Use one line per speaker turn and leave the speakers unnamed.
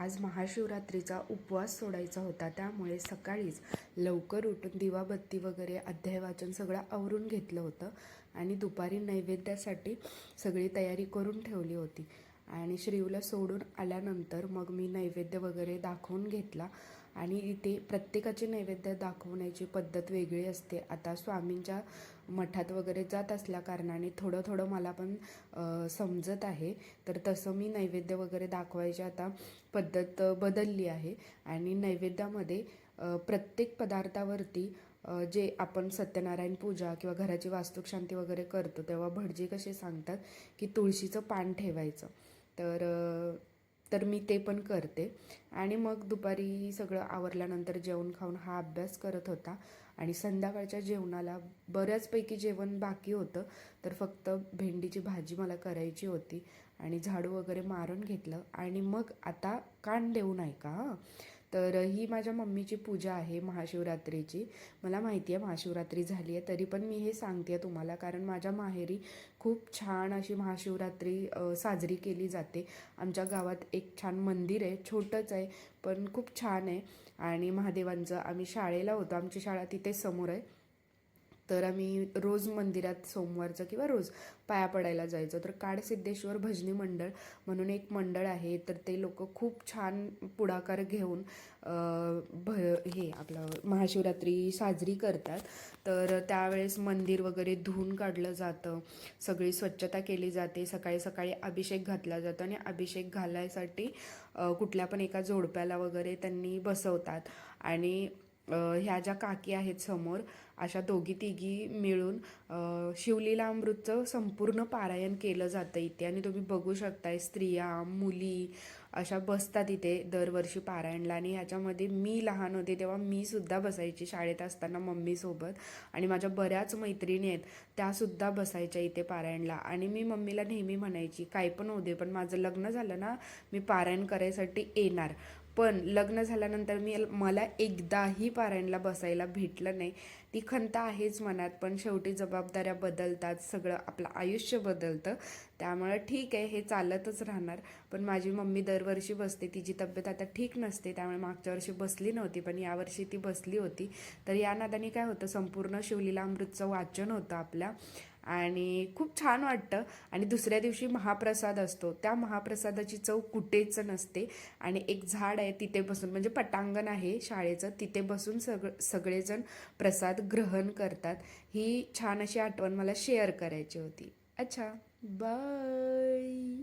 आज महाशिवरात्रीचा उपवास सोडायचा होता, त्यामुळे सकाळीच लवकर उठून दिवाबत्ती वगैरे अध्याय वाचन सगळं आवरून घेतलं होतं आणि दुपारी नैवेद्यासाठी सगळी तयारी करून ठेवली होती. आणि श्रीवला सोडून आल्यानंतर मग मी नैवेद्य वगैरे दाखवून घेतला. आणि इथे प्रत्येकाची नैवेद्य दाखवण्याची पद्धत वेगळी असते. आता स्वामींच्या मठात वगैरे जात असल्या कारणाने थोडं थोडं मला पण समजत आहे. तर तसं मी नैवेद्य वगैरे दाखवायची आता पद्धत बदलली आहे. आणि नैवेद्यामध्ये प्रत्येक पदार्थावरती जे आपण सत्यनारायण पूजा किंवा घराची वास्तुशांती वगैरे करतो तेव्हा भटजी कसे सांगतात की तुळशीचं पान ठेवायचं. तर मी ते पण करते. आणि मग दुपारी सगळं आवरल्यानंतर जेवण खाऊन हा अभ्यास करत होता. आणि संध्याकाळच्या जेवणाला बऱ्याचपैकी जेवण बाकी होतं, तर फक्त भेंडीची भाजी मला करायची होती आणि झाडू वगैरे मारून घेतलं. आणि मग आता कान देऊन ऐका हां. तर ही माझ्या मम्मीची पूजा आहे महाशिवरात्रीची. मला माहिती आहे महाशिवरात्री झाली आहे, तरी पण मी हे सांगते आहे तुम्हाला, कारण माझ्या माहेरी खूप छान अशी महाशिवरात्री साजरी केली जाते. आमच्या गावात एक छान मंदिर आहे, छोटंच आहे पण खूप छान आहे. आणि महादेवांचं, आम्ही शाळेला होतो, आमची शाळा तिथे समोर आहे, तर आम्ही रोज मंदिरात सोमवारचं किंवा रोज पाया पडायला जायचो. तर काडसिद्धेश्वर भजनी मंडळ म्हणून एक मंडळ आहे, तर ते लोक खूप छान पुढाकार घेऊन हे आपलं महाशिवरात्री साजरी करतात. तर त्यावेळेस मंदिर वगैरे धुवून काढलं जातं, सगळी स्वच्छता केली जाते, सकाळी सकाळी अभिषेक घातला जातो. आणि अभिषेक घालायसाठी कुठल्या पण एका जोडप्याला वगैरे त्यांनी बसवतात. आणि ह्या ज्या काकी आहेत समोर, अशा दोघी तिघी मिळून शिवलीला अमृतचं संपूर्ण पारायण केलं जातं इथे. आणि तुम्ही बघू शकताय स्त्रिया मुली अशा बसतात इथे दरवर्षी पारायणला. आणि ह्याच्यामध्ये मी लहान होते तेव्हा मी सुद्धा बसायची शाळेत असताना मम्मीसोबत. आणि माझ्या बऱ्याच मैत्रिणी आहेत त्यासुद्धा बसायच्या इथे पारायणला. आणि मी मम्मीला नेहमी म्हणायची काय पण होऊ दे, पण माझं लग्न झालं ना मी पारायण करायसाठी येणार. पण लग्न झाल्यानंतर मला एकदाही पारायणला बसायला भेटलं नाही. ती खंत आहेच मनात, पण शेवटी जबाबदाऱ्या बदलतात, सगळं आपलं आयुष्य बदलतं, त्यामुळे ठीक आहे हे चालतच राहणार. पण माझी मम्मी दरवर्षी बसते, तिची तब्येत आता ठीक नसते त्यामुळे मागच्या वर्षी बसली नव्हती, पण यावर्षी ती बसली होती. तर या नादाने काय होतं, संपूर्ण शिवलीला अमृतचं वाचन होतं आपल्या आणि खूप छान वाटतं. आणि दुसऱ्या दिवशी महाप्रसाद असतो, त्या महाप्रसादाची चव कुठेच नसते. आणि एक झाड आहे तिथे बसून, म्हणजे पटांगण आहे शाळेचं, तिथे बसून सगळेजण प्रसाद ग्रहण करतात. ही छान अशी आठवण मला शेअर करायची होती. अच्छा, बाय.